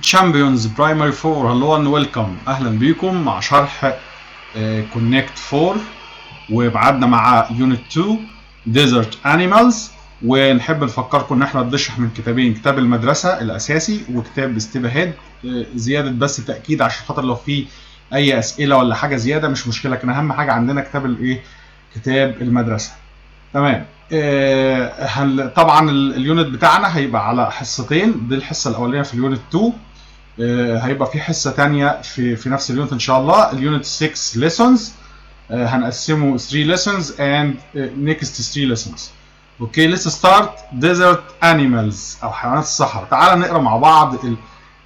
تشامبيونز برايمري 4 هلو اند ويلكم. اهلا بيكم مع شرح كونكت 4 وابعادنا مع يونت 2 ديزرت انيمالز. ونحب نفكركم ان احنا بنشرح من كتابين، كتاب المدرسه الاساسي وكتاب ستيب هيد. زياده بس تاكيد عشان خاطر لو في اي اسئله ولا حاجه زياده مش مشكله، لكن اهم حاجه عندنا كتاب الايه، كتاب المدرسه. تمام. طبعا اليونت بتاعنا هيبقى على حصتين، دي الحصه الاولانيه في اليونت 2. هيبقى في حصه ثانيه في نفس اليونت ان شاء الله، اليونت 6 ليسونز. هنقسمه 3 lessons and next 3 lessons. اوكي، let's start desert animals او حيوانات الصحراء. تعال نقرا مع بعض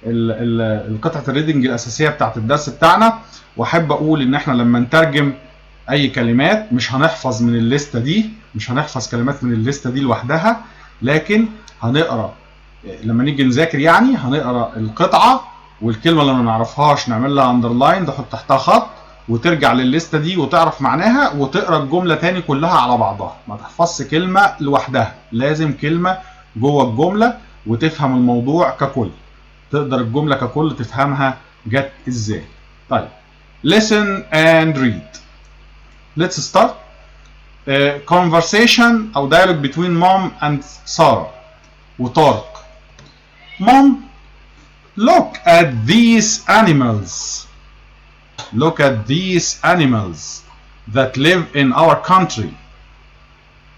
القطعه الريدنج الاساسيه بتاعت الدرس بتاعنا. واحب اقول ان احنا لما نترجم اي كلمات مش هنحفظ من الليسته دي، مش هنحفظ كلمات من الليسته دي لوحدها، لكن هنقرا لما نيجي نذاكر، يعني هنقرا القطعه والكلمه اللي ما نعرفهاش نعمل لها اندرلاين، نحط تحتها خط وترجع للليسته دي وتعرف معناها وتقرا الجمله تاني كلها على بعضها. ما تحفظش كلمه لوحدها، لازم كلمه جوه الجمله وتفهم الموضوع ككل، تقدر الجمله ككل تفهمها جت ازاي. طيب listen and read. let's start. Conversation او dialogue between mom and Sarah وطارق. Mom, look at these animals. Look at these animals that live in our country.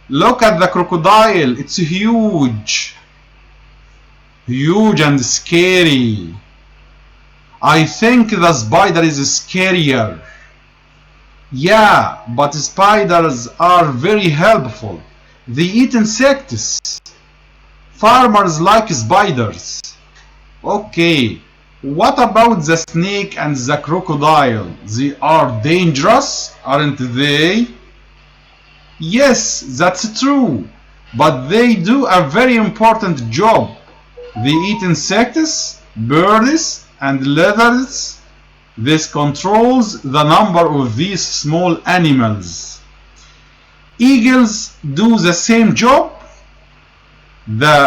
Look at the crocodile. It's huge. Huge and scary. I think the spider is scarier. Yeah, but spiders are very helpful. They eat insects. Farmers like spiders. Okay, what about the snake and the crocodile? They are dangerous, aren't they? Yes, that's true, but they do a very important job. They eat insects, birds, and lizards. This controls the number of these small animals. Eagles do the same job. The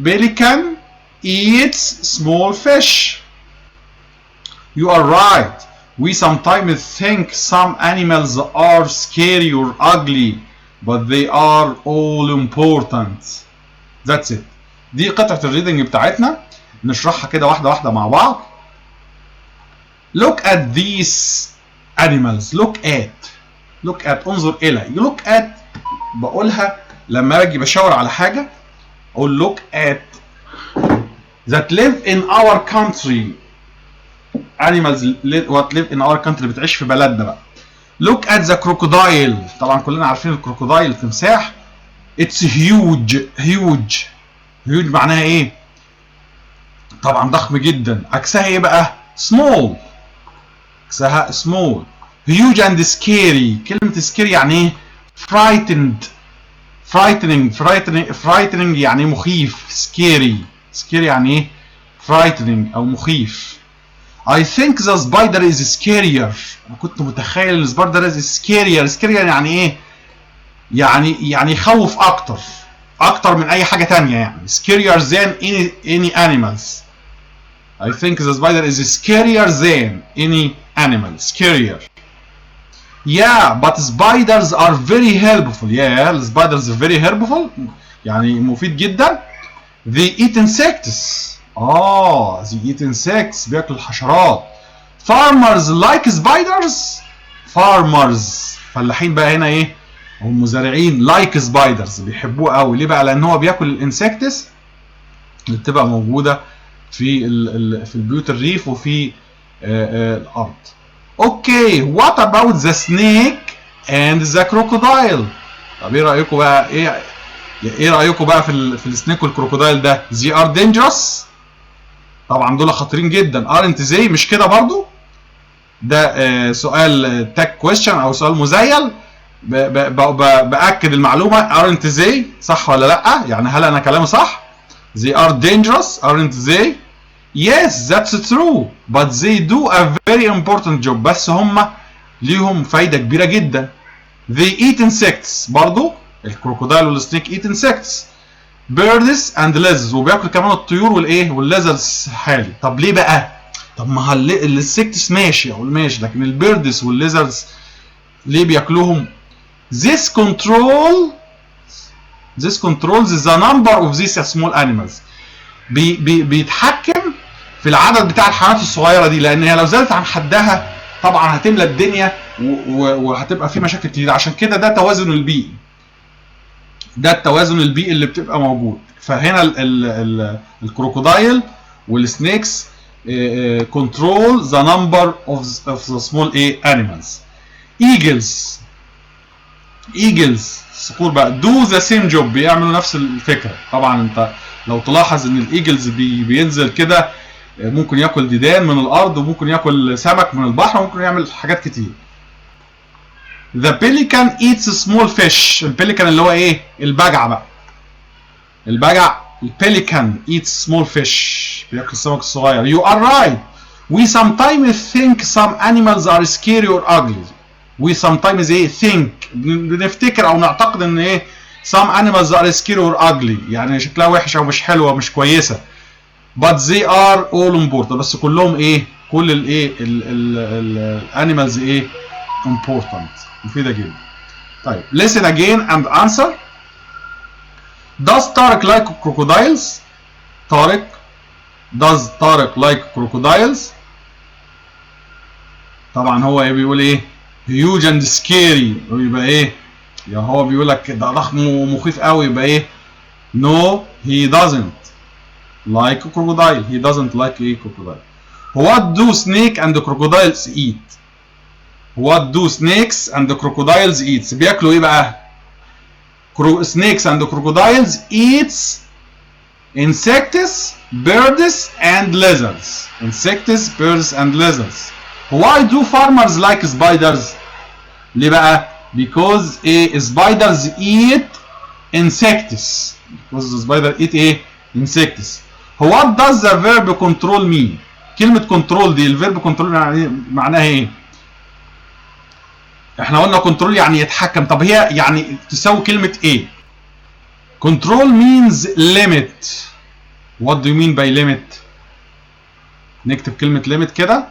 pelican eats small fish. You are right. We sometimes think some animals are scary or ugly, but they are all important. That's it. دي قطعة الريدنج بتاعتنا، نشرحها كده واحدة واحدة مع بعض. Look at these animals. Look at انظر إلى. Look at بقولها لما باجي بشاور على حاجة، أقول look at that live in our country. Animals what live in our country بتعيش في بلدنا بقى. Look at the crocodile. طبعا كلنا عارفين الكروكودايل، التمساح. It's huge. huge معناها ايه؟ طبعا ضخم جدا. عكسها ايه بقى؟ small. عكسها small. huge and scary. كلمة scary يعني ايه؟ frightening يعني مخيف. scary يعني ايه؟ frightening او مخيف. I think the spider is scarier. انا كنت متخيل ان السبايدر is scarier يعني ايه؟ يعني يخوف اكتر من اي حاجة تانية، يعني scarier than any animals. I think the spider is scarier than any animal. Scarier. Yeah, but spiders are very helpful. Yeah, the spiders are very helpful. يعني مفيد جدا. They eat insects. They eat insects. بياكلوا الحشرات. Farmers like spiders. Farmers. فلاحين بقى هنا ايه؟ هم مزارعين like spiders. بيحبوه قوي. ليه بقى؟ لأن هو بياكل الانسكتس اللي بتبقى موجودة في البيوت الريف وفي الأرض. اوكي، what about the snake and the crocodile؟ طب ايه رأيكم بقى؟ ايه رأيكم بقى في السنيك والكروكودايل ده؟ they are dangerous. طبعا دول خطيرين جدا. aren't they؟ مش كده برضو؟ ده سؤال tag question او سؤال مزيل. بأكد المعلومة. aren't they؟ صح ولا لا؟ يعني هل انا كلامي صح؟ they are dangerous, aren't they? Yes, that's true, but they do a very important job. بس هم ليهم فايدة كبيرة جدا. They eat insects. برضو الكروكودايل والسنيك eat insects. birds and lizards، وبياكل كمان الطيور والايه والليزردز حالي. طب ليه بقى؟ طب ما الانسكتس ماشي او ماشي، لكن البيردز والليزردز ليه بياكلوهم؟ this controls the number of these small animals. بيتحكم في العدد بتاع الحيوانات الصغيره دي، لان هي لو زادت عن حدها طبعا هتملى الدنيا وهتبقى في مشاكل كتير. عشان كده ده توازن البيئي، ده التوازن البيئي اللي بتبقى موجود. فهنا الكروكودايل والسنيكس control the number of the small animals. eagles الصقور بقى do the same job، بيعملوا نفس الفكره. طبعا انت لو تلاحظ ان الايجلز بينزل كده ممكن ياكل ديدان من الارض، وممكن ياكل سمك من البحر، وممكن يعمل حاجات كتير. The pelican eats small fish. البليكان اللي هو ايه؟ البجع بقى. البجع البليكان eats small fish، بياكل السمك الصغير. You are right. We sometimes think some animals are scary or ugly. We sometimes ايه think، بنفتكر او نعتقد ان ايه some animals are scary or ugly، يعني شكلها وحش او مش حلوه مش كويسه. But they are all important. بس كلهم ايه؟ كل الايه الانيمالز ايه؟ important، مفيده جدا. طيب listen again and answer. Does Tariq like crocodiles? Tariq does Tariq like crocodiles؟ طبعا هو ايه بيقول ايه؟ huge and scary، ويبقى ايه؟ يا هو بيقول لك ده ضخم ومخيف قوي، يبقى ايه؟ no he doesn't like crocodile. He doesn't like a crocodile. What do snake and crocodiles eat? What do snakes and crocodiles eat؟ بياكلوا ايه بقى؟ snakes and crocodiles eats insects, birds and lizards. Insects, birds and lizards. Why do farmers like spiders؟ ليه بقى؟ Because spiders eat insects. Because the spider eat insects. What does the verb control mean؟ كلمة control دي، الفيرب control يعني معناها ايه؟ احنا قلنا control يعني يتحكم. طب هي يعني تساوي كلمة ايه؟ control means limit. What do you mean by limit؟ نكتب كلمة limit كده.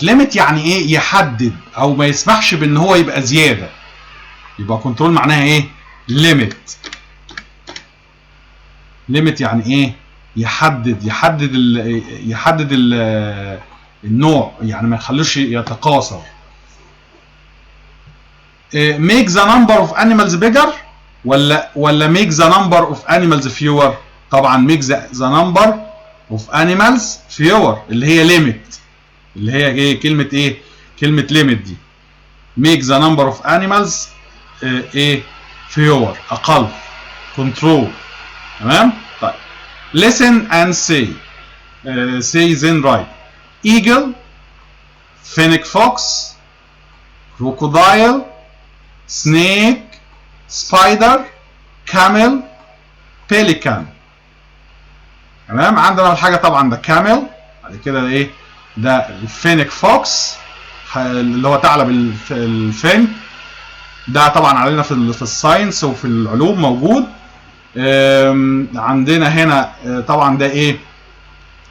limit يعني ايه؟ يحدد او ما يسمحش بان هو يبقى زيادة. يبقى control معناها ايه؟ limit يعني ايه؟ يحدد النوع، يعني ما يخلوش يتقاصر. make the number of animals bigger ولا make the number of animals fewer؟ طبعا make the number of animals fewer، اللي هي limit، اللي هي ايه؟ كلمة ايه؟ كلمة limit دي. make the number of animals ايه؟ fewer، اقل. control. تمام؟ طيب listen and say. say then right. eagle, fennec fox, crocodile, snake, spider, camel, pelican. تمام؟ عندنا الحاجه طبعا ده camel، بعد كده ايه؟ ده الفينيك فوكس اللي هو ثعلب الفين، ده طبعا علينا في الساينس وفي العلوم موجود. عندنا هنا طبعا ده ايه؟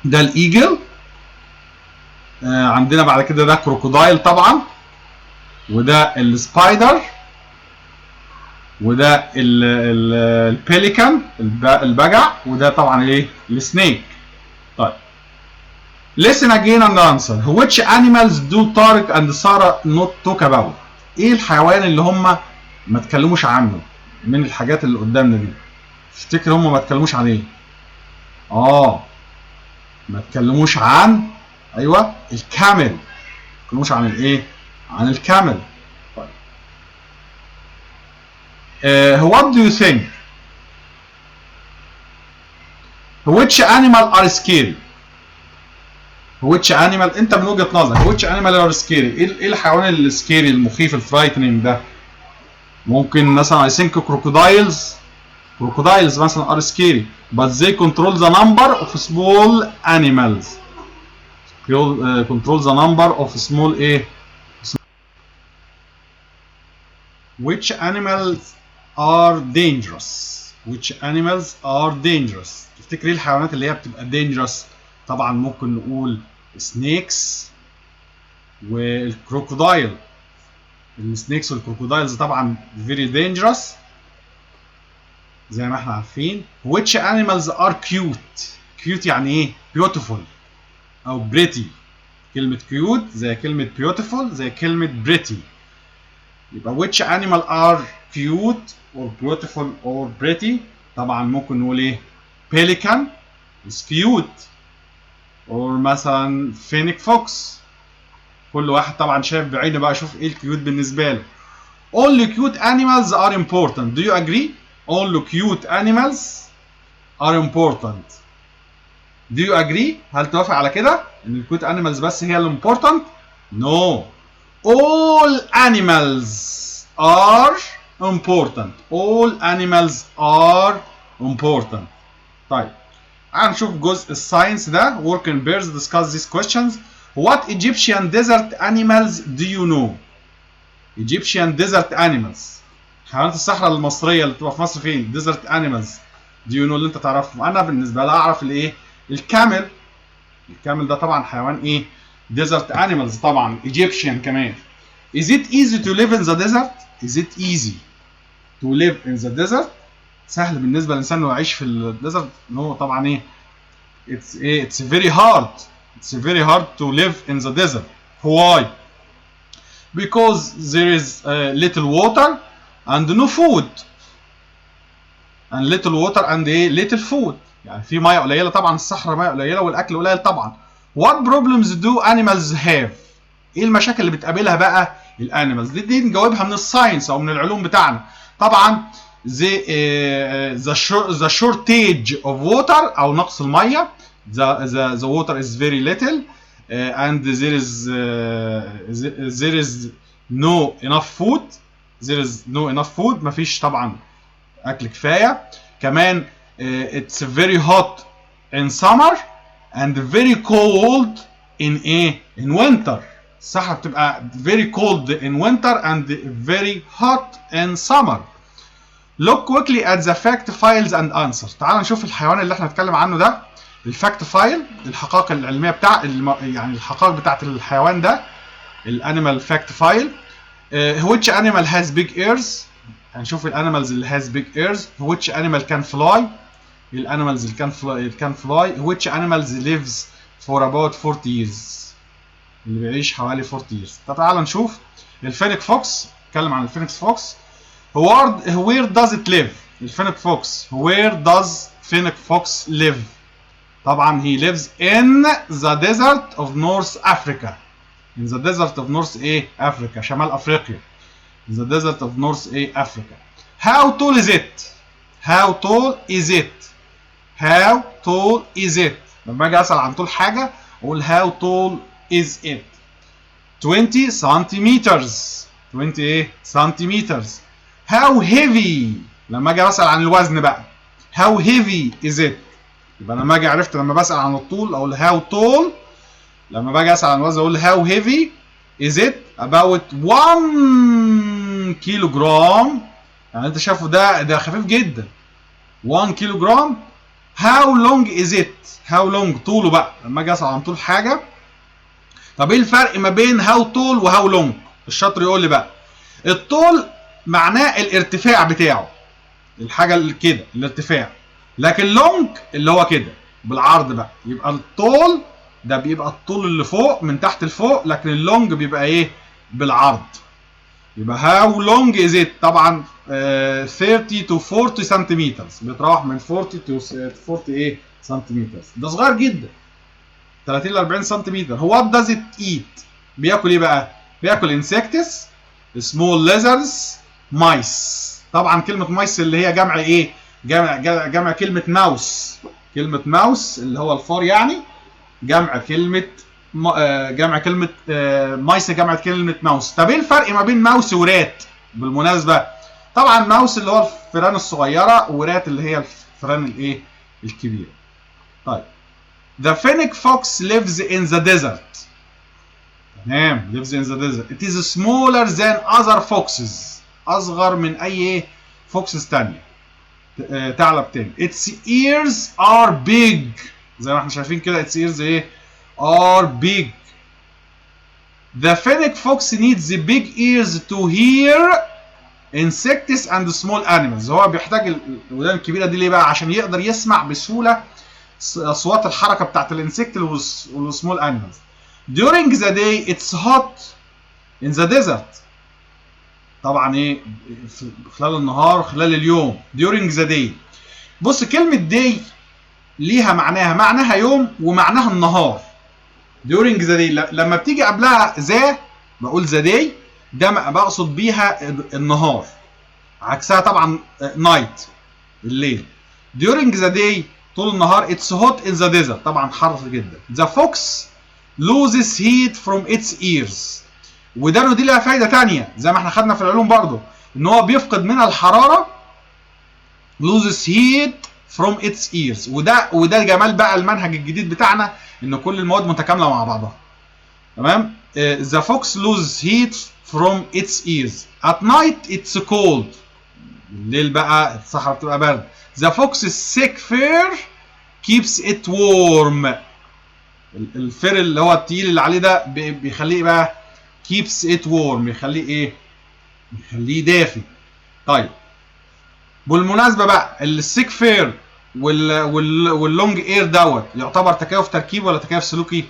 ده الايجل. عندنا بعد كده ده كروكودايل طبعا، وده السبايدر، وده البيليكان البجع، وده طبعا ايه؟ السنيك. طيب listen again and answer. Which animals do Tariq and Sarah not talk about؟ ايه الحيوان اللي هم ما تكلموش عنه من الحاجات اللي قدامنا دي؟ تفتكر هم ما تكلموش عن ايه؟ ما تكلموش عن، ايوه، الكامل. ما تكلموش عن الايه؟ عن الكامل. طيب what do you think؟ which animal are scary؟ which animal انت من وجهة نظرك which animal are scary؟ ايه الحيوان السكيري المخيف الفرايتنينج ده؟ ممكن مثلا I think crocodiles مثلا are scary but they control the number of small animals. control the number of small ايه؟ which animals are dangerous. Which animals are dangerous. تفتكر ايه الحيوانات اللي هي بتبقى dangerous؟ طبعا ممكن نقول snakes والكروكودايل. السنيكس والكروكودايلز طبعا very dangerous زي ما احنا عارفين. Which animals are cute. cute يعني ايه؟ beautiful او pretty. كلمة cute زي كلمة beautiful زي كلمة pretty. يبقى which animal are cute or beautiful or pretty. طبعا ممكن نقول ايه؟ pelican is cute or مثلا fennec fox. كل واحد طبعا شايف بعينه بقى يشوف ايه الكيوت بالنسبة له. Only cute animals are important. Do you agree? Only cute animals are important. Do you agree? هل توافق على كده؟ ان الكيوت animals بس هي اللي important؟ No. All animals are important. All animals are important. طيب هنشوف جزء الساينس ده. Work in pairs discuss these questions. What Egyptian desert animals do you know? Egyptian desert animals. حيوانات الصحراء المصرية اللي بتبقى في مصر فين؟ desert animals. do you know اللي انت تعرفهم؟ انا بالنسبة لي اعرف الايه؟ الكامل. الكامل ده طبعا حيوان ايه؟ desert animals طبعا Egyptian كمان. Is it easy to live in the desert? Is it easy to live in the desert? سهل بالنسبة للإنسان إنه يعيش في الديزرت؟ هو طبعا إيه؟ It's very hard. It's very hard to live in the desert. Why? Because there is little water and no food. And little water and little food. يعني في مية قليلة طبعا. الصحراء مية قليلة والأكل قليل طبعا. What problems do animals have? إيه المشاكل اللي بتقابلها بقى الانيمالز؟ دي نجاوبها من الساينس أو من العلوم بتاعنا. طبعا the shortage of water أو نقص المية. The water is very little and there is no enough food. There is no enough food. مفيش طبعا أكل كفاية. كمان it's very hot in summer and very cold in winter. الصحراء بتبقى very cold in winter and very hot in summer. Look quickly at the fact files and answers. تعال نشوف الحيوان اللي احنا هنتكلم عنه ده. الفاكت فايل الحقائق العلميه بتاع يعني الحقائق بتاعت الحيوان ده. الانيمال فاكت فايل. which animal has big ears. هنشوف الانيمالز اللي has big ears. which animal can fly. الانيمالز اللي can fly. which animals lives for about 40 years. اللي بيعيش حوالي 40 years. طب تعال نشوف الفينيك فوكس. نتكلم عن الفينيك فوكس. where does it live. الفينيك فوكس where does فينيك فوكس live. طبعا he lives in the desert of North Africa. in the desert of North Africa شمال افريقيا. in the desert of North Africa. how tall is it. how tall is it. how tall is it. لما اجي اسال عن طول حاجه اقول how tall is it. 20 centimeters. 20 centimeters. how heavy. لما اجي اسال عن الوزن بقى how heavy is it. يبقى لما اجي عرفت لما بسال عن الطول اقول how tall. لما باجي اسال عن الوزن اقول how heavy is it. about 1 كيلو جرام. يعني انت شايفه ده خفيف جدا. 1 كيلو جرام. how long is it. how long طوله بقى. لما اجي اسال عن طول حاجه. طب ايه الفرق ما بين how tall و how long؟ الشاطر يقول لي بقى. الطول معناه الارتفاع بتاعه. الحاجه اللي كده الارتفاع. لكن لونج اللي هو كده بالعرض بقى. يبقى الطول ده بيبقى الطول اللي فوق من تحت لفوق. لكن اللونج بيبقى ايه بالعرض. يبقى how long is it. طبعا 30 to 40 سنتيمتر. بيتراوح من 40 to 40 سنتيمتر. ده صغير جدا. 30 ل 40 سنتيمتر. what does it eat. بياكل ايه بقى. بياكل insects small lizards mice. طبعا كلمه مايس اللي هي جمع ايه. جمع كلمه ماوس. كلمه ماوس اللي هو الفار يعني. جمع كلمه مايس جمع كلمه ماوس. طب ايه الفرق ما بين ماوس ورات بالمناسبه. طبعا ماوس اللي هو الفئران الصغيره ورات اللي هي الفئران الايه الكبيره. طيب the fennec fox lives in the desert. تمام lives in the desert. it is smaller than other foxes. اصغر من اي فوكسز تانية، ثعلب تاني. its ears are big، زي ما احنا شايفين كده its ears ايه؟ are big. the fennec fox needs the big ears to hear insects and small animals. هو بيحتاج الودان الكبيرة دي ليه بقى؟ عشان يقدر يسمع بسهولة اصوات الحركة بتاعت الانسكت والسمول animals. during the day it's hot in the desert. طبعا ايه؟ خلال النهار، خلال اليوم. during the day. بص كلمة day ليها معناها يوم ومعناها النهار. during the day لما بتيجي قبلها ذا بقول the day، ده بقصد بيها النهار، عكسها طبعا night الليل. during the day طول النهار. it's hot in the desert طبعا حر جدا. the fox loses heat from its ears. ودانه دي لها فايدة تانية زي ما احنا خدنا في العلوم برضو، ان هو بيفقد منها الحرارة. loses heat from its ears. وده جمال بقى المنهج الجديد بتاعنا، ان كل المواد متكاملة مع بعضها. تمام. the fox loses heat from its ears. at night it's cold. الليل بقى الصحراء بتبقى برد. the fox's thick fur keeps it warm. الفر اللي هو التقيل اللي عليه ده بيخليه بقى keeps it warm، يخليه ايه؟ يخليه دافي. طيب بالمناسبه بقى السيك فير واللونج اير دوت يعتبر تكيف تركيب ولا تكيف سلوكي؟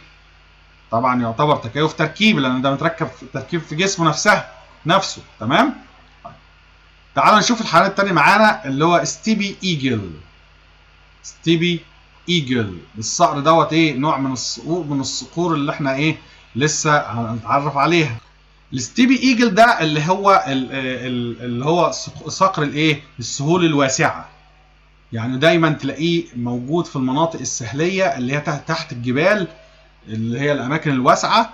طبعا يعتبر تكيف تركيب، لان ده متركب تركيب في جسمه نفسه. تمام. تعال نشوف الحيوان التاني معانا اللي هو ستيبي ايجل. ستيبي ايجل الصقر دوت ايه؟ نوع من الصقور اللي احنا ايه لسه هنتعرف عليها. الستيبي ايجل ده اللي هو صقر الايه؟ السهول الواسعه. يعني دايما تلاقيه موجود في المناطق السهليه اللي هي تحت الجبال، اللي هي الاماكن الواسعه.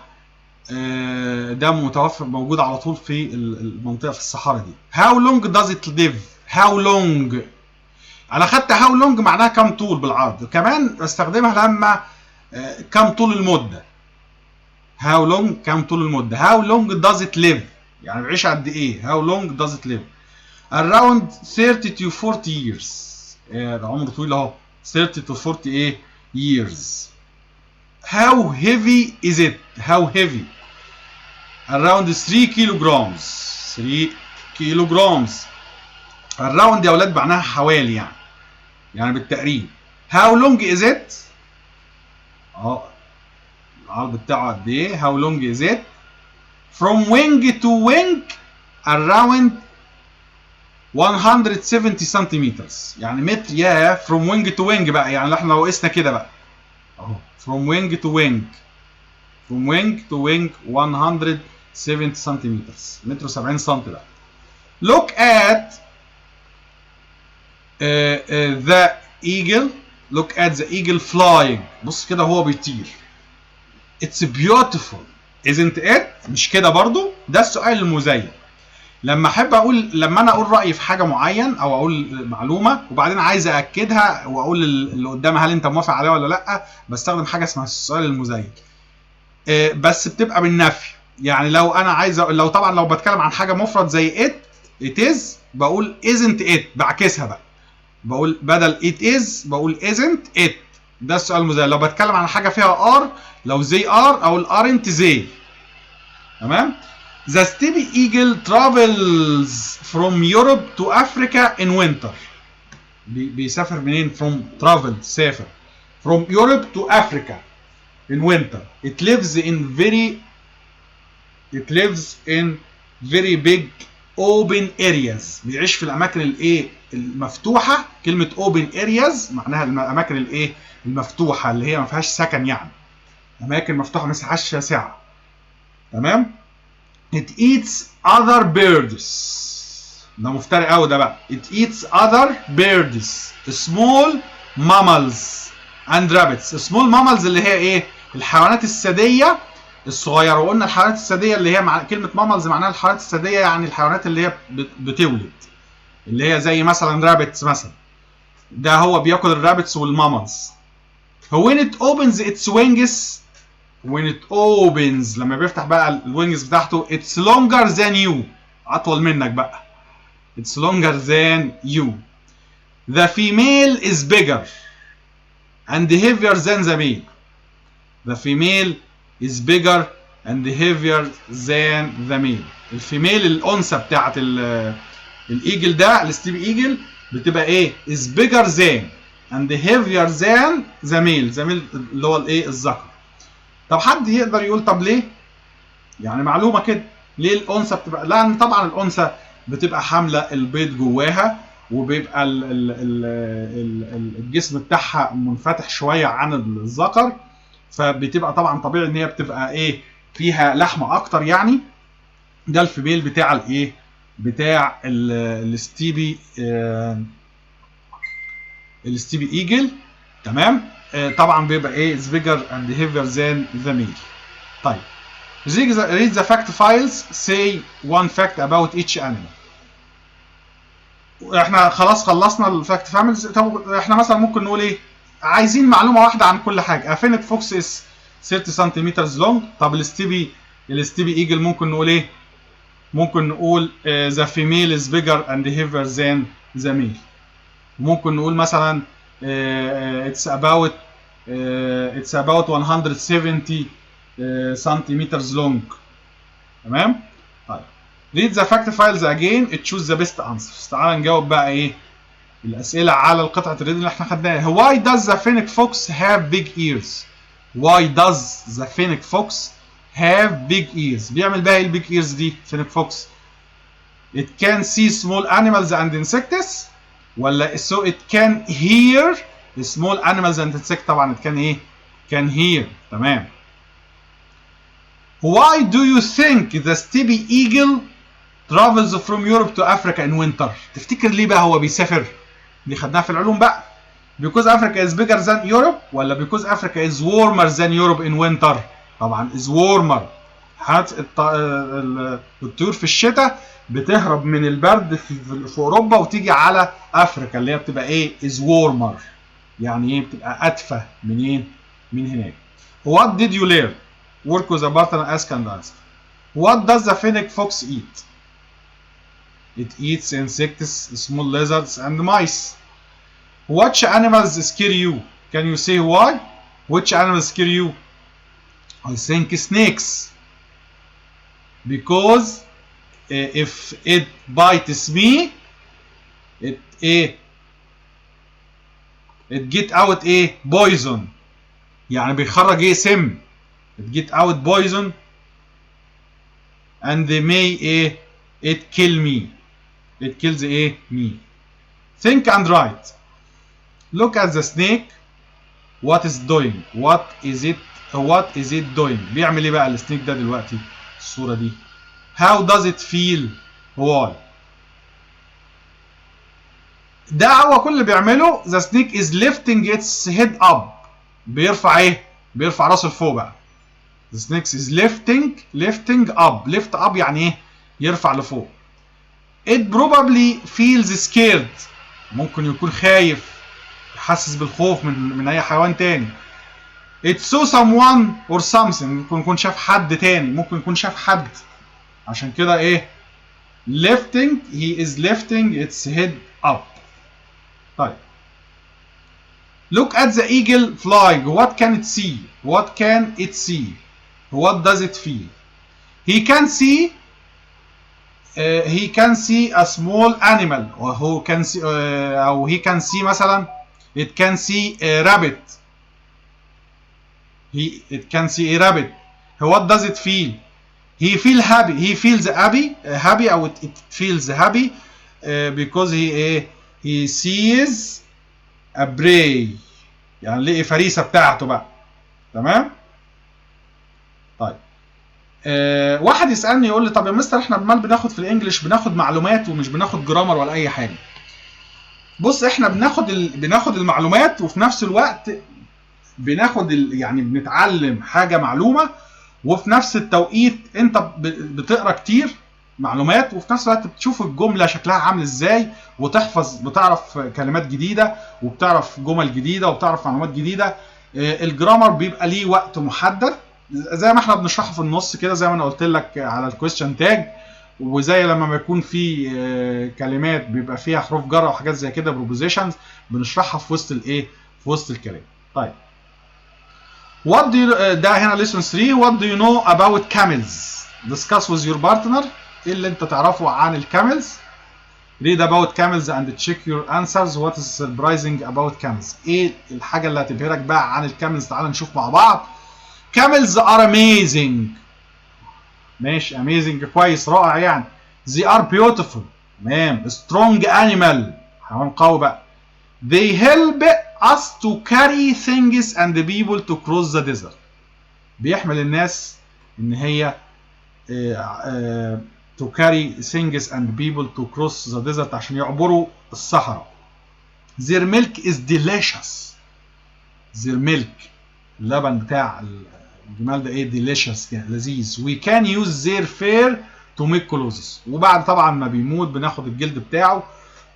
ده متوفر موجود على طول في المنطقه في الصحراء دي. how long does it live؟ how long انا خدت how long معناها كم طول بالعرض، كمان بستخدمها لما كم طول المده. how long كم طول المده. how long does it live يعني بيعيش قد ايه. how long does it live؟ around 30 to 40 years. ده عمره طويل اهو. 30 to 40 ايه years. how heavy is it؟ how heavy؟ around 3 kilograms. 3 kilograms. around يا اولاد معناها حوالي، يعني بالتقريب. how long is it؟ العرض بتاعه قد ايه؟ how long is it؟ from wing to wing around 170 centimeters. يعني متر. يا from wing to wing بقى، يعني احنا لو قسنا كده بقى اهو from wing to wing. from wing to wing 170 centimeters. متر 70 سم بقى. look at the eagle. look at the eagle flying. بص كده هو بيطير. it's beautiful isn't it؟ مش كده برضو؟ ده السؤال المزين. لما انا اقول رايي في حاجه معين او اقول معلومه وبعدين عايز ااكدها واقول اللي قدامي هل انت موافق عليها ولا لا، بستخدم حاجه اسمها السؤال المزين. بس بتبقى بالنفي. يعني لو انا عايز لو بتكلم عن حاجه مفرد زي it is بقول isn't it، بعكسها بقى بقول بدل it is بقول isn't it. ده السؤال المزين. لو بتكلم عن حاجه فيها are، لو they are او aren't they. تمام. The steepy eagle travels from Europe to Africa in winter. بيسافر منين؟ from travel سافر from Europe to Africa in winter. It lives in very big open areas. بيعيش في الاماكن الايه المفتوحه. كلمه open areas معناها الاماكن الايه المفتوحه اللي هي ما فيهاش سكن، يعني اماكن مفتوحه مساحات شاسعه. تمام. it eats other birds. ده مفترق قوي ده بقى. it eats other birds small mammals and rabbits. small mammals اللي هي ايه؟ الحيوانات الثديه الصغيره. وقلنا الحيوانات الثديه اللي هي كلمه mammals معناها الحيوانات الثديه، يعني الحيوانات اللي هي بتولد، اللي هي زي مثلا رابتس مثلا. ده هو بياكل الرابتس والمامالز. when it opens its wings when it opens لما بيفتح بقى الوينجز بتاعته it's longer than you. اطول منك بقى. It's longer than you. The female is bigger and heavier than the male. The female is bigger and heavier than the male. الفيميل الأنثى بتاعت الإيجل ده، الستيبي إيجل، بتبقى إيه؟ is bigger than and heavier than the male. the male اللي هو الإيه؟ الذكر. طب حد يقدر يقول طب ليه؟ يعني معلومة كده، ليه الأنثى بتبقى؟ لأن طبعا الأنثى بتبقى حاملة البيض جواها، وبيبقى الجسم بتاعها منفتح شوية عن الذكر، فبتبقى طبعا طبيعي ان هي بتبقى ايه؟ فيها لحمة اكتر يعني. ده الفيميل بتاع الايه؟ بتاع الستيبي الستيبي ايجل. تمام. طبعا بيبقى ايه؟ is bigger and heavier than the male. طيب read the fact files, say one fact about each animal. احنا خلاص خلصنا الفاكت فاميلز. طب احنا مثلا ممكن نقول ايه؟ عايزين معلومه واحده عن كل حاجه. افينيك فوكس از 30 سنتيمتر لونج. طب الستيبي ايجل ممكن نقول ايه؟ ممكن نقول ذا فيميل از بيجر اند هيفر ذان ذا ميل. ممكن نقول مثلا اتس اباوت 170 سنتيمتر لونج. تمام؟ طيب read the fact files again, choose the best answers. تعال نجاوب بقى ايه الاسئله على القطعه الريد اللي احنا خدناها. Why does the fennec fox have big ears? Why does the fennec fox have big ears? بيعمل بقى ايه البيج ears دي fennec fox؟ It can see small animals and insects، ولا so it can hear small animals and insects؟ طبعا it can ايه؟ can hear. تمام. Why do you think the steepy eagle travels from Europe to Africa in winter؟ تفتكر ليه بقى هو بيسافر؟ دي خدناها في العلوم بقى. Because Africa is bigger than Europe، ولا because Africa is warmer than Europe in winter؟ طبعا is warmer. الطيور في الشتاء بتهرب من البرد في اوروبا وتيجي على افريكا اللي هي بتبقى ايه؟ is warmer. يعني ايه؟ بتبقى ادفى منين؟ من هناك. What did you learn؟ Work with a partner, ask and answer. What does the fennec fox eat? It eats insects, small lizards, and mice. Which animals scare you? Can you say why? Which animals scare you? I think snakes. Because if it bites me, it get out poison. يعني بيخرج سم. It get out poison and they may it kill me. It kills me. Think and write. Look at the snake. What is doing? What is it doing? بيعمل ايه بقى السنيك ده دلوقتي؟ الصورة دي. How does it feel? Why? ده هو كل اللي بيعمله. The snake is lifting its head up. بيرفع ايه؟ بيرفع راسه لفوق بقى. The snake is lifting up. Lift up يعني ايه؟ يرفع لفوق. It probably feels scared. ممكن يكون خايف، يحسس بالخوف من اي حيوان تاني. It saw someone or something. ممكن يكون شاف حد تاني، ممكن يكون شاف حد. عشان كده ايه؟ lifting. He is lifting its head up. طيب. Look at the eagle flying. What can it see? What can it see? What does it feel? He can see a small animal. Or who can see أو he can see مثلا it can see a rabbit. It can see a rabbit. What does it feel? He feels happy. He feels happy أو it feels happy because he sees a prey. يعني لقي فريسة بتاعته بقى. تمام؟ طيب. واحد يسألني يقول لي طب يا مستر احنا بمال بناخد في الانجليش بناخد معلومات ومش بناخد جرامر ولا اي حاجة. بص احنا بناخد المعلومات وفي نفس الوقت بناخد يعني بنتعلم حاجة معلومة، وفي نفس التوقيت انت بتقرا كتير معلومات، وفي نفس الوقت بتشوف الجملة شكلها عامل ازاي، وتحفظ، بتعرف كلمات جديدة وبتعرف جمل جديدة وبتعرف معلومات جديدة. الجرامر بيبقى ليه وقت محدد زي ما احنا بنشرحه في النص كده، زي ما انا قلت لك على الكويستشن تاج. وزي لما ما يكون في كلمات بيبقى فيها حروف جر وحاجات زي كده بروبوزيشنز بنشرحها في وسط الايه، في وسط الكلام. طيب what do you ده هنا lesson 3 what do you know about camels discuss with your partner. ايه اللي انت تعرفه عن الكاملز؟ read about camels and check your answers. what is surprising about camels؟ ايه الحاجه اللي هتبهرك بقى عن الكاملز؟ تعال نشوف مع بعض. camels are amazing. ماشي amazing كويس رائع يعني. they are beautiful. تمام. strong animal حيوان قوي بقى. they help us to carry things and the people to cross the desert. بيحمل الناس ان هي to carry things and people to cross the desert عشان يعبروا الصحراء. their milk is delicious. their milk اللبن بتاع الجمال ده ايه delicious يعني لذيذ. we can use their fur to make clothes. وبعد طبعا ما بيموت بناخد الجلد بتاعه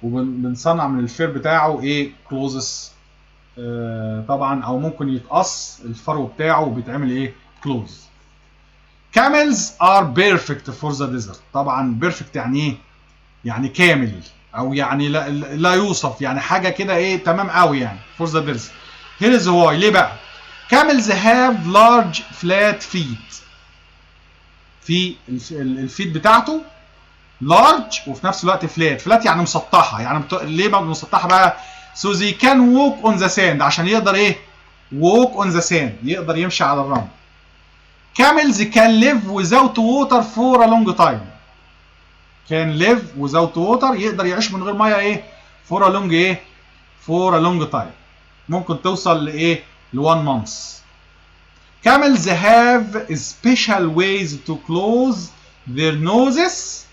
وبنصنع من الفير بتاعه ايه clothes طبعا، او ممكن يتقص الفرو بتاعه وبيتعمل ايه clothes. camels are perfect for the desert. طبعا perfect يعني ايه؟ يعني كامل او يعني لا يوصف، يعني حاجه كده ايه تمام قوي يعني for the desert. here is why. ليه بقى؟ camels have large flat feet. في الفيت بتاعته large وفي نفس الوقت flat يعني مسطحه. يعني ليه بقى مسطحه بقى؟ so they can walk on the sand عشان يقدر ايه walk on the sand يقدر يمشي على الرمل. camels can live without water for a long time. can live without water يقدر يعيش من غير ميه ايه for a long ايه for a long time ممكن توصل لايه ل 1 month. camels have special ways to close their noses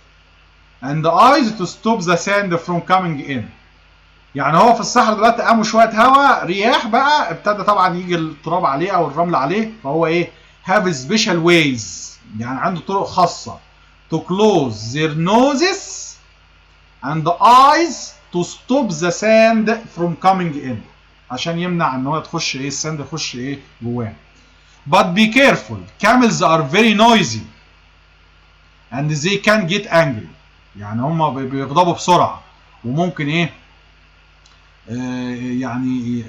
and eyes to stop the sand from coming in. يعني هو في الصحراء دلوقتي قاموا شويه هواء رياح بقى ابتدى طبعا يجي التراب عليه او الرمل عليه، فهو ايه have special ways يعني عنده طرق خاصه to close their noses and eyes to stop the sand from coming in عشان يمنع ان هو تخش ايه الساند يخش ايه جواه. but be careful camels are very noisy and they can get angry. يعني هم بيغضبوا بسرعه وممكن ايه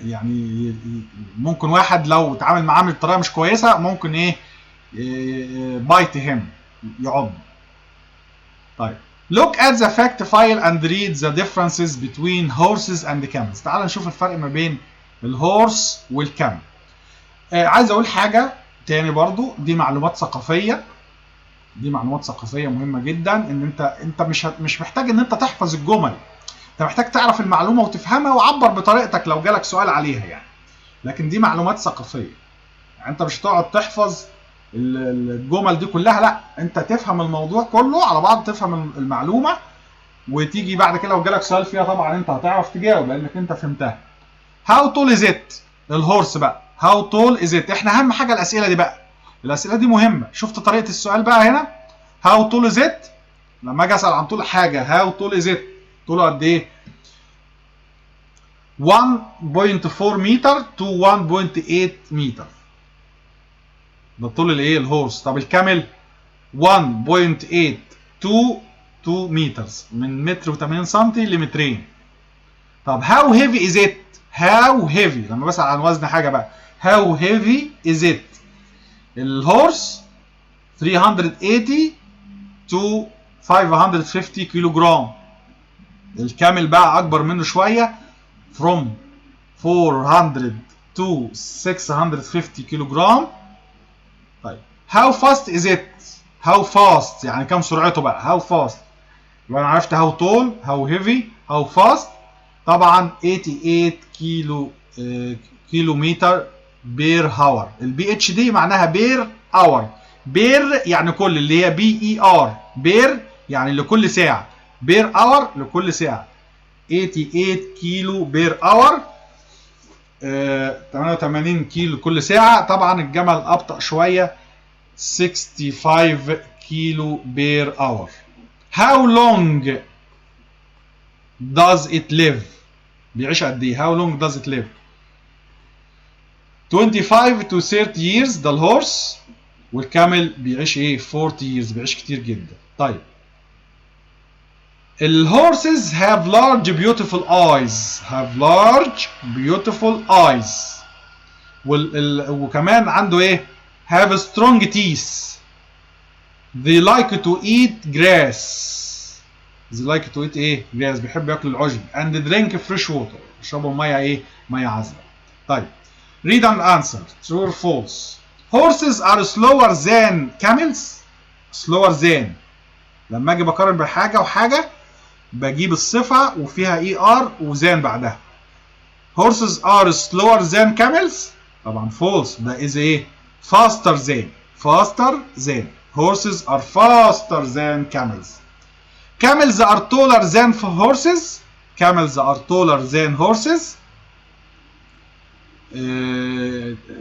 يعني ممكن واحد لو اتعامل معاه بطريقه مش كويسه ممكن ايه بايت هيم يعض. طيب look at the fact file and read the differences between horses and camels. تعال نشوف الفرق ما بين الهورس والكامل. عايز اقول حاجه تاني برضو، دي معلومات ثقافيه، دي معلومات ثقافيه مهمه جدا. ان انت مش محتاج ان انت تحفظ الجمل، انت محتاج تعرف المعلومه وتفهمها وعبر بطريقتك لو جالك سؤال عليها يعني. لكن دي معلومات ثقافيه، يعني انت مش هتقعد تحفظ الجمل دي كلها، لا انت تفهم الموضوع كله على بعض، تفهم المعلومه وتيجي بعد كده لو جالك سؤال فيها طبعا انت هتعرف تجاوب لانك انت فهمتها. هاو تول از ات الهورس بقى، هاو تول از ات. احنا اهم حاجه الاسئله دي بقى، الاسئله دي مهمه. شفت طريقه السؤال بقى هنا هاو تول از ات، لما اجي اسال عن طول حاجه هاو تول از ات طوله قد ايه؟ 1.4 متر to 1.8 متر ده طول الايه الهورس. طب الكامل 1.8 to 2 مترز من متر و80 سم لمترين. طب how heavy is it؟ how heavy لما بسأل عن وزن حاجه بقى how heavy is it؟ الهورس 380 to 550 كيلو جرام. الكامل بقى اكبر منه شويه from 400 to 650 كيلو جرام. طيب how fast is it؟ how fast يعني كم سرعته بقى how fast. يبقى انا عرفت how tall how heavy how fast. طبعا 88 كيلو متر بير هاور. البي اتش دي معناها بير اور، بير يعني كل، اللي هي بي اي ار بير يعني لكل ساعه، بير اور لكل ساعه. 88 كيلو بير اور 88 كيلو كل ساعه. طبعا الجمل ابطأ شويه 65 كيلو بير اور. how long does it live؟ بيعيش قد ايه؟ how long does it live؟ 25 to 30 years ده الهورس، والكامل بيعيش ايه 40 years بيعيش كتير جدا. طيب الهورسز have large beautiful eyes. have large beautiful eyes. وكمان عنده ايه؟ have strong teeth. they like to eat grass. they like to eat ايه؟ grass. بيحب ياكل العشب. and drink fresh water. يشربوا ميه ايه؟ ميه عذبه. طيب read and answer. true or false. horses are slower than camels. slower than. لما اجي بقارن بحاجه وحاجه بجيب الصفه وفيها اي ار وزان بعدها. horses are slower than camels. طبعا false. ده is ايه؟ faster than. faster than. horses are faster than camels. camels are taller than horses. camels are taller than horses.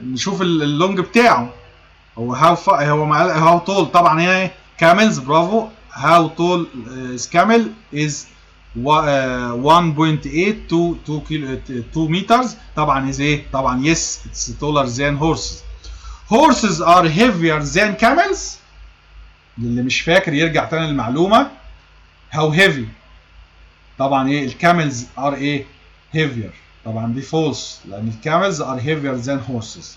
نشوف اللونج بتاعه. هو how tall. طبعا هي camels. برافو. how tall is camel is 1.8 to 2 meters. طبعا is ايه؟ طبعا yes it's taller than horses. horses are heavier than camels. اللي مش فاكر يرجع تاني للمعلومة. how heavy. طبعا ايه؟ الكاملز are ايه؟ heavier. طبعا دي false لأن الكاملز are heavier than horses.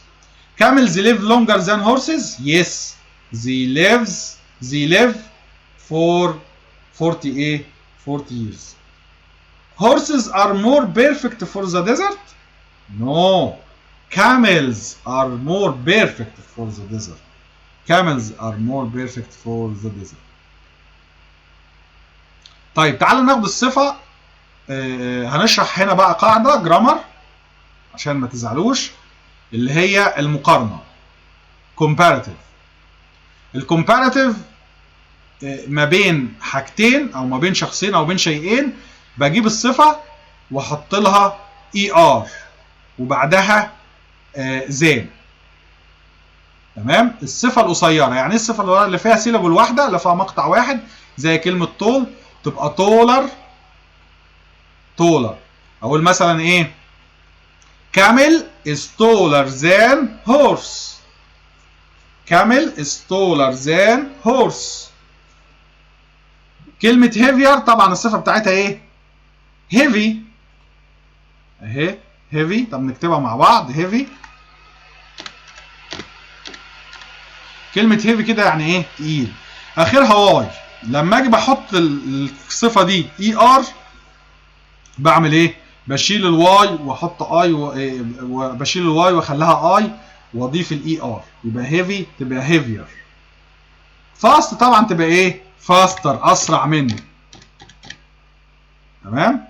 camels live longer than horses. yes they live for 40 years. horses are more perfect for the desert. no, camels are more perfect for the desert. camels are more perfect for the desert. طيب تعالوا ناخد الصفة. هنشرح هنا بقى قاعدة جرامر عشان ما تزعلوش اللي هي المقارنة. comparative. الcomparative ما بين حاجتين او ما بين شخصين او بين شيئين بجيب الصفة واحط لها اي ار وبعدها زين. تمام. الصفة القصيرة يعني الصفة اللي فيها سيلابل واحدة اللي فيها مقطع واحد زي كلمة طول تبقى taller. اقول مثلا ايه؟ camel is taller than horse. camel is taller than horse. كلمة heavier طبعا الصفة بتاعتها ايه؟ heavy اهي heavy. طب نكتبها مع بعض heavy. كلمة heavy كده يعني ايه؟ تقيل. اخرها واي. لما اجي بحط الصفة دي اي ار بعمل ايه؟ بشيل الواي واحط اي وبشيل الواي واخليها اي واضيف الاي ار يبقى heavy تبقى heavier. fast طبعا تبقى ايه؟ faster اسرع منه. تمام.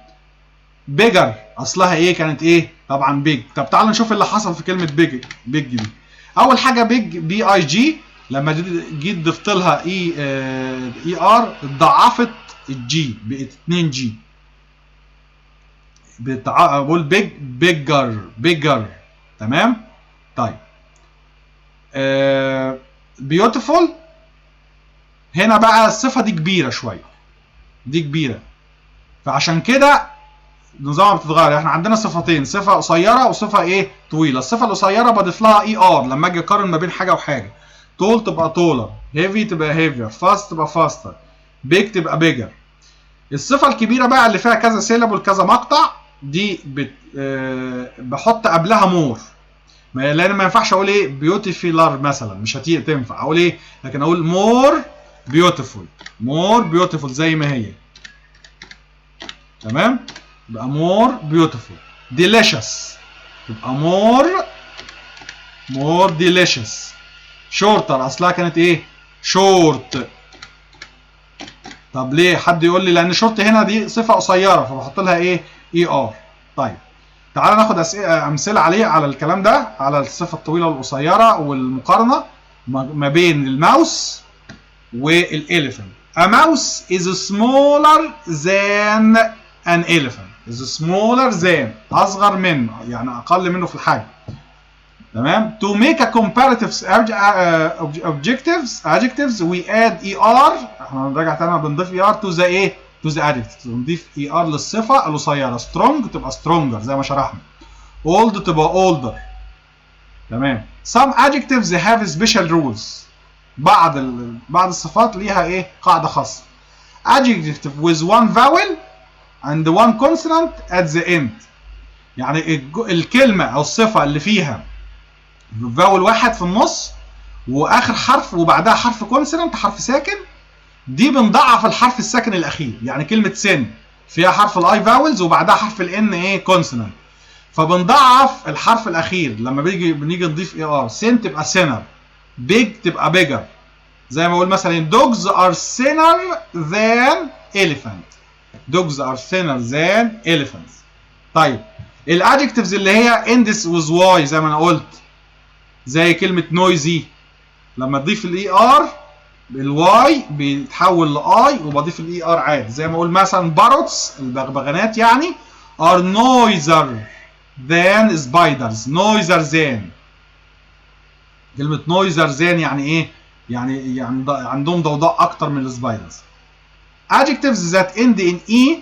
bigger اصلها ايه؟ كانت ايه؟ طبعا big. طب تعالوا نشوف اللي حصل في كلمه big دي. اول حاجه big بي اي جي لما جيت ضفت لها اي ار اتضاعفت الجي بقت 2 جي. بقول bigger. تمام. طيب beautiful هنا بقى الصفه دي كبيره شويه. دي كبيره فعشان كده نظام بتتغير. احنا عندنا صفتين صفه قصيره وصفه ايه؟ طويله. الصفه القصيره بضيف لها اي ار لما اجي اقارن ما بين حاجه وحاجه. tall تبقى taller. heavy تبقى heavier. fast تبقى faster. big تبقى bigger. الصفه الكبيره بقى اللي فيها كذا سيلابل كذا مقطع دي بحط قبلها more. لان ما ينفعش اقول ايه beautifuler مثلا مش تنفع اقول ايه لكن اقول more beautiful زي ما هي. تمام. يبقى more beautiful. delicious يبقى more delicious. shorter اصلها كانت ايه؟ short. طب ليه؟ حد يقول لي لان short هنا دي صفه قصيره فبحط لها ايه؟ اي ار. طيب تعالى ناخد امثله على الكلام ده على الصفه الطويله والقصيره والمقارنه ما بين الماوس والاليفنت. A mouse is smaller than an elephant. is smaller than اصغر منه يعني اقل منه في الحجم. تمام. to make a comparative adjectives we add er. احنا هنرجع تاني بنضيف er to the ايه؟ to the adjectives. بنضيف er للصفه القصيره. strong تبقى stronger زي ما شرحنا. old تبقى older. تمام. some adjectives have special rules. بعض الصفات ليها ايه؟ قاعده خاصه. adjective with one vowel and one consonant at the end. يعني الكلمة أو الصفة اللي فيها فاول واحد في النص وآخر حرف وبعدها حرف كونسونانت، حرف ساكن، دي بنضعف الحرف الساكن الأخير. يعني كلمة سن فيها حرف الأي فاولز وبعدها حرف الإن إيه كونسونانت، فبنضعف الحرف الأخير لما بنيجي نضيف إي آر. سن تبقى سينر، بيج تبقى بيجر. زي ما أقول مثلا dogs are thinner than elephant. dogs are thinner than elephants. طيب الادجكتيفز اللي هي ends with y زي ما انا قلت، زي كلمه noisy لما تضيف الاي ار الواي بيتحول لاي وبضيف الاي ار عادي. زي ما اقول مثلا باروتس البغبغانات يعني are noisier than spiders. noisier than، كلمه noisier than يعني ايه؟ يعني عندهم ضوضاء اكتر من السبايدرز. adjectives that end in e،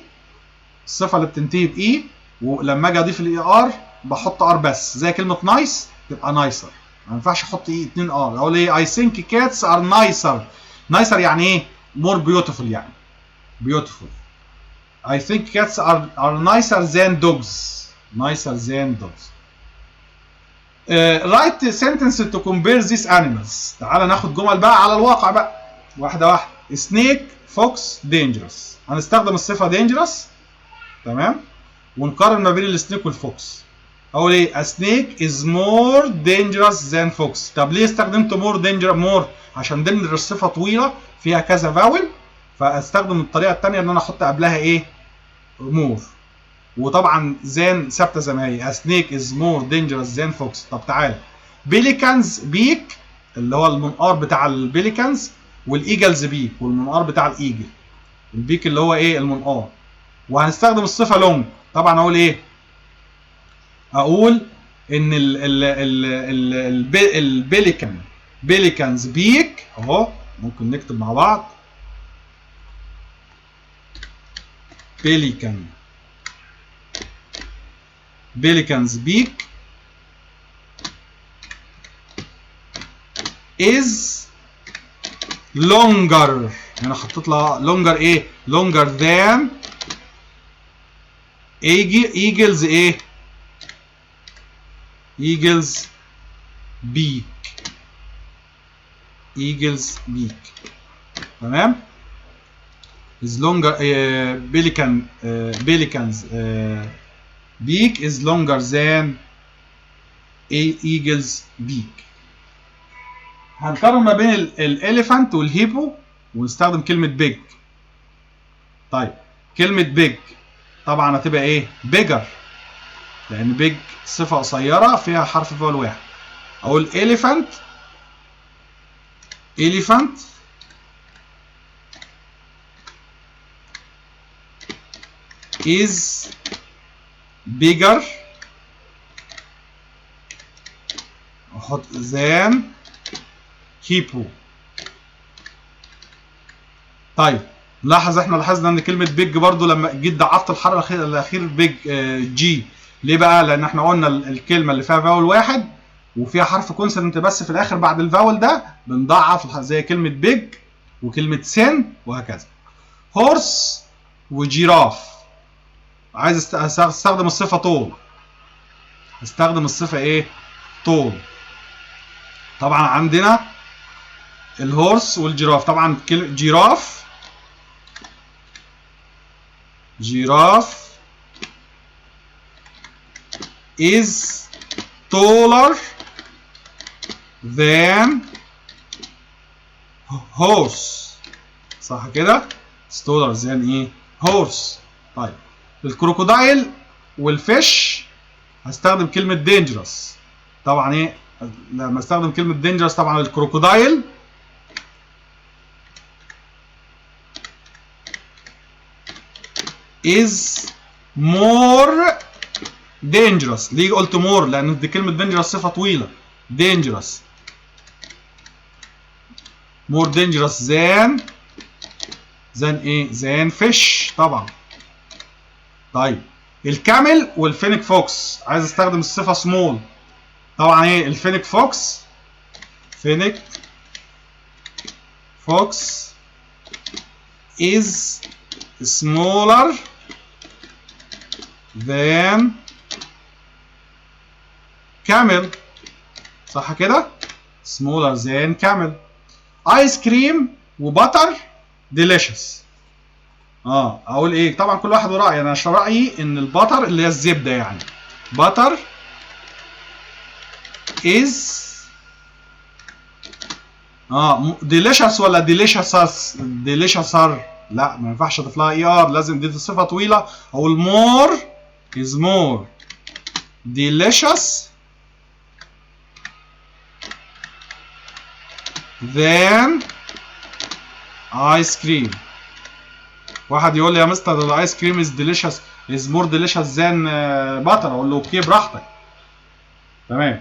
الصفه اللي بتنتهي باي ولما اجي اضيف الاي ار بحط ار بس. زي كلمه نايس تبقى نايسر، ما ينفعش احط ايه 2 ار. اقول ايه I think cats are nicer. nicer يعني ايه؟ more beautiful يعني beautiful. I think cats are nicer than dogs. nicer than dogs. write sentence to compare these animals. تعال ناخد جمل بقى على الواقع بقى واحده واحده. snake fox dangerous. هنستخدم الصفه dangerous تمام، ونقارن ما بين السنيك والفوكس. اقول ايه؟ a snake is more dangerous than fox. طب ليه استخدمت more dangerous؟ more عشان ضمن الصفه طويله فيها كذا فاول، فاستخدم الطريقه الثانيه ان انا احط قبلها ايه؟ more. وطبعا than ثابته زي ما هي. a snake is more dangerous than fox. طب تعالى pelicans بيك اللي هو المنقار بتاع البيليكانز، والايجلز بيك والمنقار بتاع الايجل. البيك اللي هو ايه؟ المنقار. وهنستخدم الصفه لونج. طبعا اقول ايه؟ اقول ان البيليكانز بيك اهو، ممكن نكتب مع بعض بيليكانز بيك is longer. انا حطيت لها longer ايه؟ longer than eagles ايه؟ eagles beak. eagles beak تمام. is longer pelicans beak is longer than eagles beak. هنقارن ما بين الاليفانت والهيبو ونستخدم كلمة بيج. طيب كلمة بيج طبعا هتبقى ايه؟ بيجر، لأن بيج صفة قصيرة فيها حرف فاول واحد. أقول elephant is bigger أحط than hippo. طيب لاحظ احنا لاحظنا ان كلمة بيج برضو لما جيت ضعفت الحرف الأخير بيج جي. ليه بقى؟ لأن احنا قلنا الكلمة اللي فيها فاول واحد وفيها حرف كونسونانت بس في الآخر بعد الفاول ده بنضعف، زي كلمة بيج وكلمة سن وهكذا. هورس وجيراف. عايز استخدم الصفة طول، استخدم الصفة ايه؟ طول. طبعا عندنا الهورس والجيراف. طبعا جيراف is taller than horse. صح كده؟ taller than ايه؟ horse. طيب الكروكودايل والفيش هستخدم كلمة dangerous. طبعا ايه؟ لما استخدم كلمة dangerous طبعا الكروكودايل is more dangerous. ليه قلت more؟ لأن دي كلمة dangerous صفة طويلة. dangerous more dangerous than ايه؟ than fish طبعا. طيب الكامل والفينيك فوكس عايز استخدم الصفة small. طبعا ايه؟ الفينيك فوكس is smaller than camel. صح كده؟ smaller than camel. ايس كريم وبتر delicious. اقول ايه؟ طبعا كل واحد ورأي. انا رأيي ان البتر اللي هي الزبده يعني. butter is delicious ولا delicious؟ deliciouser. لا ما ينفعش اضيف لها اي ار، لازم دي صفه طويله. اقول more is more delicious than ice cream. واحد يقول لي يا مستر الايس كريم is delicious is more delicious than butter. اقول له اوكي براحتك. تمام.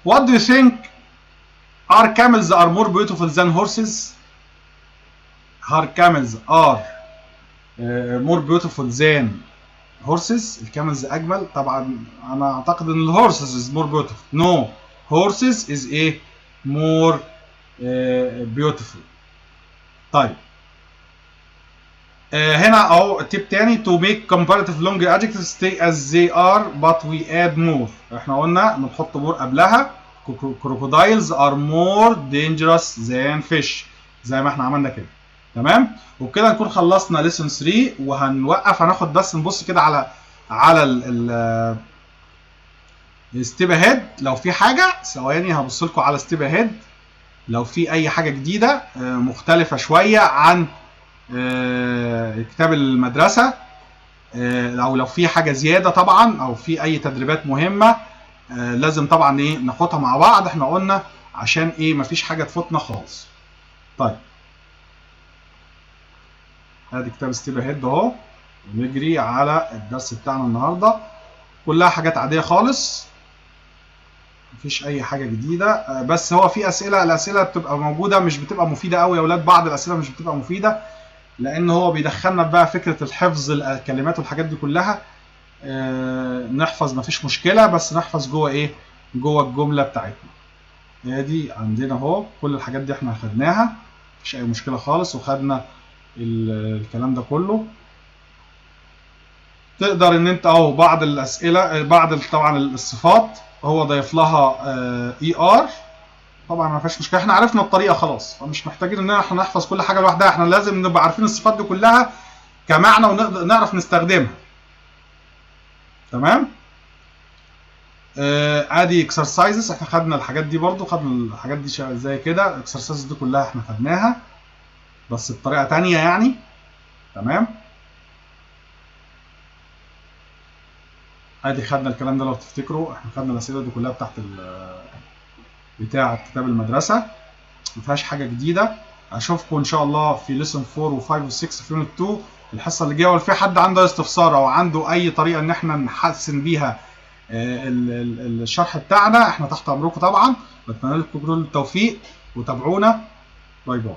What do you think are camels are more beautiful than horses؟ Are camels are more beautiful than horses. الكاملز اجمل طبعا. انا اعتقد ان الهورسز is more beautiful. No, horses is a more beautiful. طيب هنا اهو التيب تاني. to make comparative long adjectives stay as they are but we add more. احنا قلنا بنحط more قبلها. crocodiles are more dangerous than fish زي ما احنا عملنا كده. تمام. وبكده نكون خلصنا lesson 3 وهنوقف. هناخد بس نبص كده على الستيب اهيد. لو في حاجه ثواني هبص لكم على ستيب اهيد لو في اي حاجه جديده مختلفه شويه عن كتاب المدرسه، او لو في حاجه زياده طبعا، او في اي تدريبات مهمه لازم طبعا ايه ناخدها مع بعض. احنا قلنا عشان ايه مفيش حاجه تفوتنا خالص. طيب ادي كتاب ستيب اهيد اهو، ونجري على الدرس بتاعنا النهارده. كلها حاجات عاديه خالص، مفيش اي حاجه جديده. بس هو في اسئله، الاسئله بتبقى موجوده مش بتبقى مفيده قوي يا اولاد. بعض الاسئله مش بتبقى مفيده لان هو بيدخلنا بقى فكره الحفظ الكلمات والحاجات دي كلها. نحفظ مفيش مشكله، بس نحفظ جوه ايه؟ جوه الجمله بتاعتنا. ادي عندنا اهو كل الحاجات دي احنا خدناها، مفيش اي مشكله خالص، وخدنا الكلام ده كله. تقدر ان انت اهو بعض الاسئله، بعض طبعا الصفات هو ضايف لها اي ار. طبعا ما فيش مشكله، احنا عرفنا الطريقه خلاص، فمش محتاجين ان احنا نحفظ كل حاجه لوحدها. احنا لازم نبقى عارفين الصفات دي كلها كمعنى ونعرف نستخدمها. تمام. ادي اكسرسايزز، احنا خدنا الحاجات دي برضو، خدنا الحاجات دي زي كده. الاكسرسايزز دي كلها احنا خدناها بس بطريقه ثانيه يعني. تمام. ادي خدنا الكلام ده لو تفتكروا، احنا خدنا الاسئله دي كلها بتاعه كتاب المدرسه، ما فيهاش حاجه جديده. اشوفكم ان شاء الله في ليسون 4 و5 و6 في يونت 2 الحصه اللي جايه. ولو في حد عنده استفسار او عنده اي طريقه ان احنا نحسن بيها الشرح بتاعنا، احنا تحت امركم طبعا. بتمنى لكم كل التوفيق وتابعونا. باي باي.